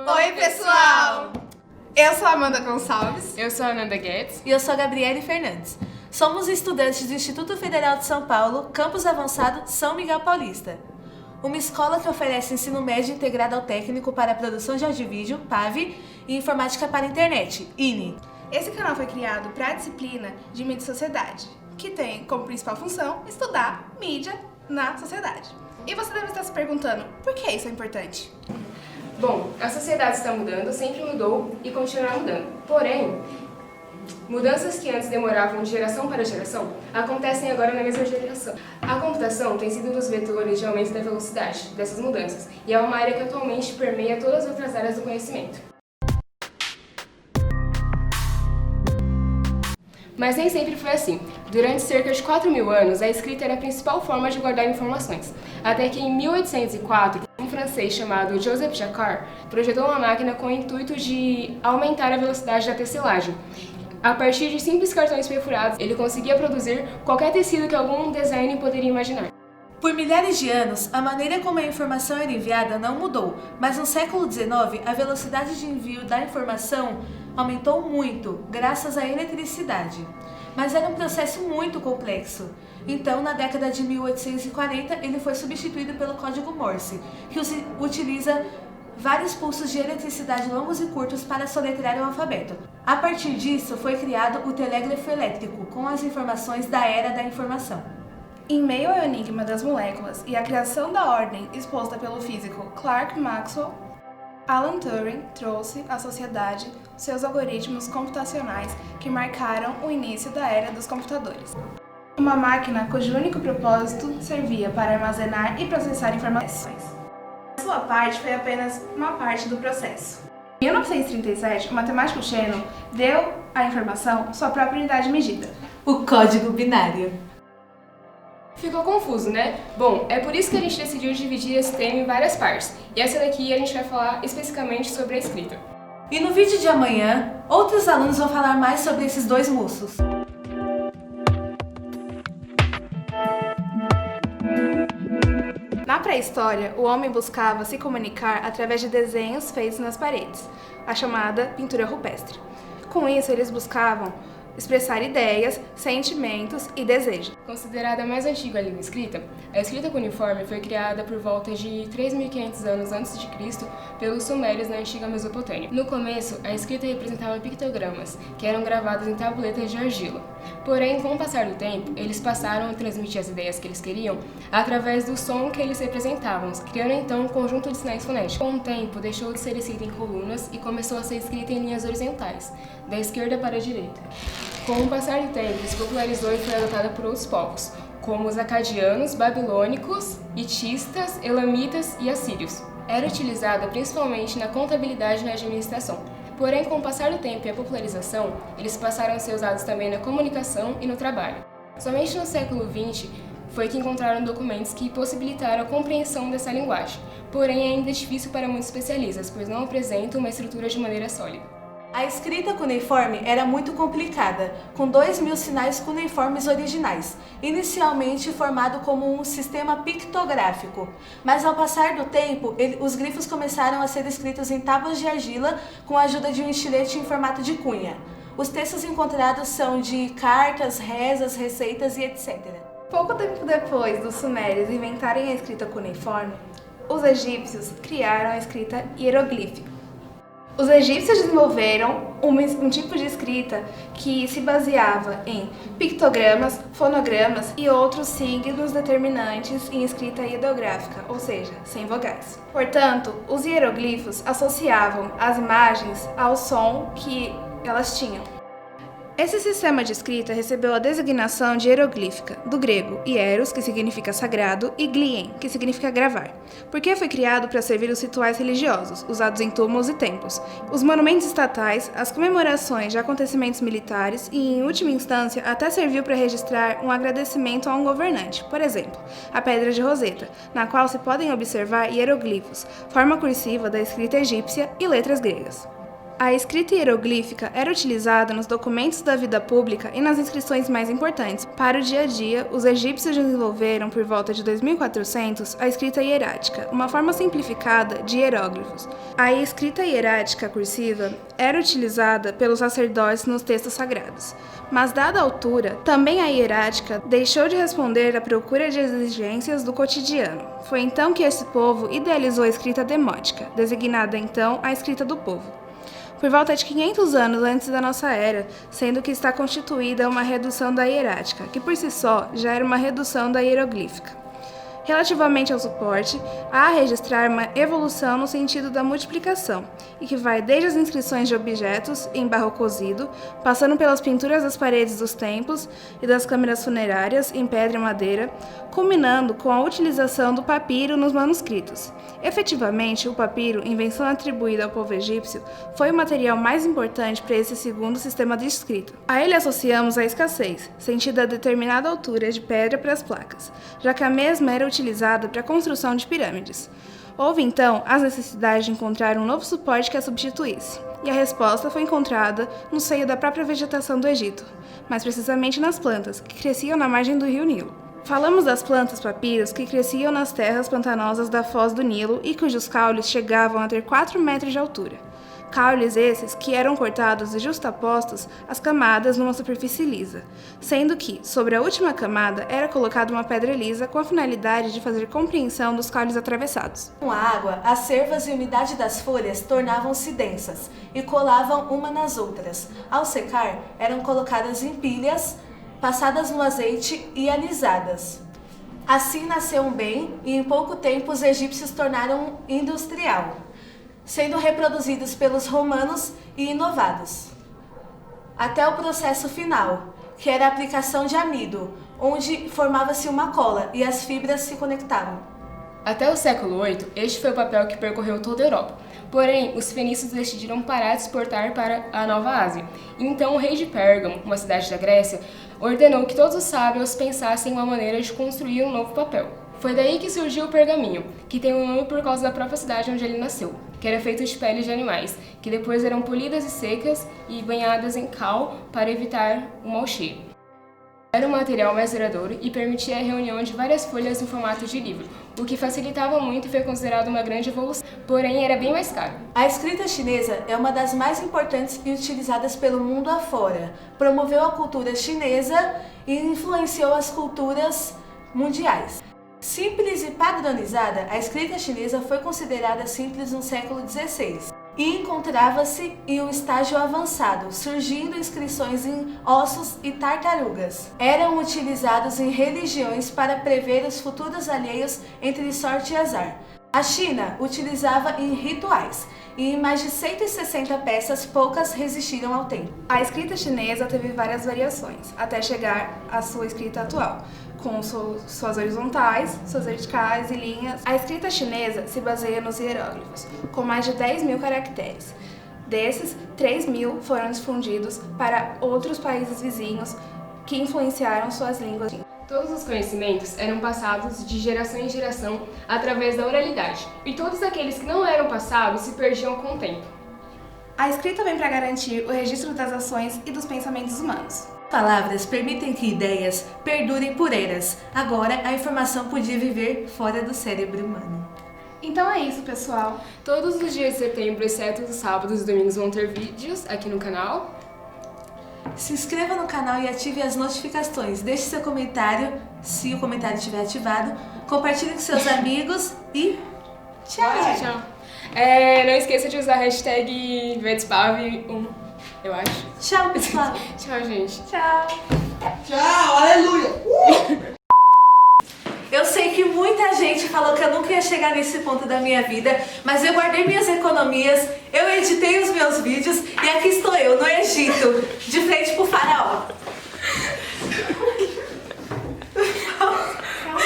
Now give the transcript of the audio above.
Oi, pessoal! Eu sou a Amanda Gonçalves. Eu sou a Ananda Guedes. E eu sou a Gabriele Fernandes. Somos estudantes do Instituto Federal de São Paulo, Campus Avançado São Miguel Paulista. Uma escola que oferece ensino médio integrado ao técnico para a produção de áudio e vídeo, PAV, e informática para a internet, INE. Esse canal foi criado para a disciplina de Mídia e Sociedade, que tem como principal função estudar mídia na sociedade. E você deve estar se perguntando, por que isso é importante? Bom, a sociedade está mudando, sempre mudou e continuará mudando. Porém, mudanças que antes demoravam de geração para geração acontecem agora na mesma geração. A computação tem sido um dos vetores de aumento da velocidade dessas mudanças e é uma área que atualmente permeia todas as outras áreas do conhecimento. Mas nem sempre foi assim. Durante cerca de 4.000 anos, a escrita era a principal forma de guardar informações. Até que em 1804, um francês chamado Joseph Jacquard projetou uma máquina com o intuito de aumentar a velocidade da tecelagem. A partir de simples cartões perfurados, ele conseguia produzir qualquer tecido que algum designer poderia imaginar. Por milhares de anos, a maneira como a informação era enviada não mudou, mas no século XIX, a velocidade de envio da informação aumentou muito, graças à eletricidade. Mas era um processo muito complexo. Então, na década de 1840, ele foi substituído pelo código Morse, que utiliza vários pulsos de eletricidade longos e curtos para soletrar o alfabeto. A partir disso, foi criado o telégrafo elétrico, com as informações da Era da Informação. Em meio ao enigma das moléculas e à criação da ordem exposta pelo físico Clerk Maxwell, Alan Turing trouxe à sociedade seus algoritmos computacionais que marcaram o início da era dos computadores. Uma máquina cujo único propósito servia para armazenar e processar informações. A sua parte foi apenas uma parte do processo. Em 1937, o matemático Shannon deu à informação sua própria unidade medida, o código binário. Ficou confuso, né? Bom, é por isso que a gente decidiu dividir esse tema em várias partes. E essa daqui a gente vai falar especificamente sobre a escrita. E no vídeo de amanhã, outros alunos vão falar mais sobre esses dois moços. Na pré-história, o homem buscava se comunicar através de desenhos feitos nas paredes, a chamada pintura rupestre. Com isso, eles buscavam expressar ideias, sentimentos e desejos. Considerada a mais antiga língua escrita, a escrita cuneiforme foi criada por volta de 3.500 anos antes de Cristo pelos sumérios na antiga Mesopotâmia. No começo, a escrita representava pictogramas, que eram gravados em tabuletas de argila. Porém, com o passar do tempo, eles passaram a transmitir as ideias que eles queriam através do som que eles representavam, criando então um conjunto de sinais fonéticos. Com o tempo, deixou de ser escrita em colunas e começou a ser escrita em linhas horizontais, da esquerda para a direita. Com o passar do tempo, se popularizou e foi adotada por outros povos, como os acadianos, babilônicos, hitistas, elamitas e assírios. Era utilizada principalmente na contabilidade e na administração. Porém, com o passar do tempo e a popularização, eles passaram a ser usados também na comunicação e no trabalho. Somente no século XX foi que encontraram documentos que possibilitaram a compreensão dessa linguagem. Porém, ainda é difícil para muitos especialistas, pois não apresentam uma estrutura de maneira sólida. A escrita cuneiforme era muito complicada, com 2.000 sinais cuneiformes originais, inicialmente formado como um sistema pictográfico. Mas ao passar do tempo, os grifos começaram a ser escritos em tábuas de argila com a ajuda de um estilete em formato de cunha. Os textos encontrados são de cartas, rezas, receitas e etc. Pouco tempo depois dos sumérios inventarem a escrita cuneiforme, os egípcios criaram a escrita hieroglífica. Os egípcios desenvolveram um tipo de escrita que se baseava em pictogramas, fonogramas e outros signos determinantes em escrita ideográfica, ou seja, sem vogais. Portanto, os hieroglifos associavam as imagens ao som que elas tinham. Esse sistema de escrita recebeu a designação de hieroglífica, do grego hieros, que significa sagrado, e glien, que significa gravar, porque foi criado para servir os rituais religiosos, usados em túmulos e templos, os monumentos estatais, as comemorações de acontecimentos militares e, em última instância, até serviu para registrar um agradecimento a um governante, por exemplo, a Pedra de Roseta, na qual se podem observar hieroglifos, forma cursiva da escrita egípcia e letras gregas. A escrita hieroglífica era utilizada nos documentos da vida pública e nas inscrições mais importantes. Para o dia a dia, os egípcios desenvolveram, por volta de 2400, a escrita hierática, uma forma simplificada de hieróglifos. A escrita hierática cursiva era utilizada pelos sacerdotes nos textos sagrados. Mas, dada a altura, também a hierática deixou de responder à procura de exigências do cotidiano. Foi então que esse povo idealizou a escrita demótica, designada então a escrita do povo. Por volta de 500 anos antes da nossa era, sendo que está constituída uma redução da hierática, que por si só já era uma redução da hieroglífica. Relativamente ao suporte, há a registrar uma evolução no sentido da multiplicação, e que vai desde as inscrições de objetos em barro cozido, passando pelas pinturas das paredes dos templos e das câmaras funerárias em pedra e madeira, culminando com a utilização do papiro nos manuscritos. Efetivamente, o papiro, invenção atribuída ao povo egípcio, foi o material mais importante para esse segundo sistema de escrita. A ele associamos a escassez, sentida a determinada altura de pedra para as placas, já que a mesma era utilizada para a construção de pirâmides. Houve então as necessidades de encontrar um novo suporte que a substituísse, e a resposta foi encontrada no seio da própria vegetação do Egito, mais precisamente nas plantas, que cresciam na margem do rio Nilo. Falamos das plantas papiros que cresciam nas terras pantanosas da foz do Nilo e cujos caules chegavam a ter 4 metros de altura. Caules esses que eram cortados e justapostos às camadas numa superfície lisa, sendo que, sobre a última camada, era colocada uma pedra lisa com a finalidade de fazer compreensão dos caules atravessados. Com a água, as cervas e a umidade das folhas tornavam-se densas e colavam uma nas outras. Ao secar, eram colocadas em pilhas, passadas no azeite e anisadas. Assim nasceu um bem e em pouco tempo os egípcios tornaram industrial, sendo reproduzidos pelos romanos e inovados, até o processo final, que era a aplicação de amido, onde formava-se uma cola e as fibras se conectavam. Até o século VIII, este foi o papel que percorreu toda a Europa. Porém, os fenícios decidiram parar de exportar para a Nova Ásia. Então, o rei de Pérgamo, uma cidade da Grécia, ordenou que todos os sábios pensassem em uma maneira de construir um novo papel. Foi daí que surgiu o pergaminho, que tem o nome por causa da própria cidade onde ele nasceu, que era feito de peles de animais, que depois eram polidas e secas e banhadas em cal para evitar o mau cheiro. Era um material mais duradouro e permitia a reunião de várias folhas em formato de livro, o que facilitava muito e foi considerado uma grande evolução, porém era bem mais caro. A escrita chinesa é uma das mais importantes e utilizadas pelo mundo afora. Promoveu a cultura chinesa e influenciou as culturas mundiais. Simples e padronizada, a escrita chinesa foi considerada simples no século XVI e encontrava-se em um estágio avançado, surgindo inscrições em ossos e tartarugas. Eram utilizados em religiões para prever os futuros alheios entre sorte e azar. A China utilizava em rituais, e em mais de 160 peças, poucas resistiram ao tempo. A escrita chinesa teve várias variações, até chegar à sua escrita atual, com suas horizontais, suas verticais e linhas. A escrita chinesa se baseia nos hieróglifos, com mais de 10.000 caracteres. Desses, 3.000 foram difundidos para outros países vizinhos que influenciaram suas línguas. Todos os conhecimentos eram passados de geração em geração através da oralidade, e todos aqueles que não eram passados se perdiam com o tempo. A escrita vem para garantir o registro das ações e dos pensamentos humanos. Palavras permitem que ideias perdurem por eras. Agora, a informação podia viver fora do cérebro humano. Então é isso, pessoal. Todos os dias de setembro, exceto os sábados e domingos, vão ter vídeos aqui no canal. Se inscreva no canal e ative as notificações. Deixe seu comentário, se o comentário estiver ativado. Compartilhe com seus amigos e tchau! Tchau! Não esqueça de usar a hashtag VEDSPAV1, eu acho. Tchau, pessoal! Tchau, gente! Tchau! Tchau, aleluia! Eu sei que muita gente falou que eu nunca ia chegar nesse ponto da minha vida, mas eu guardei minhas economias, eu editei os meus vídeos e aqui estou eu. Não é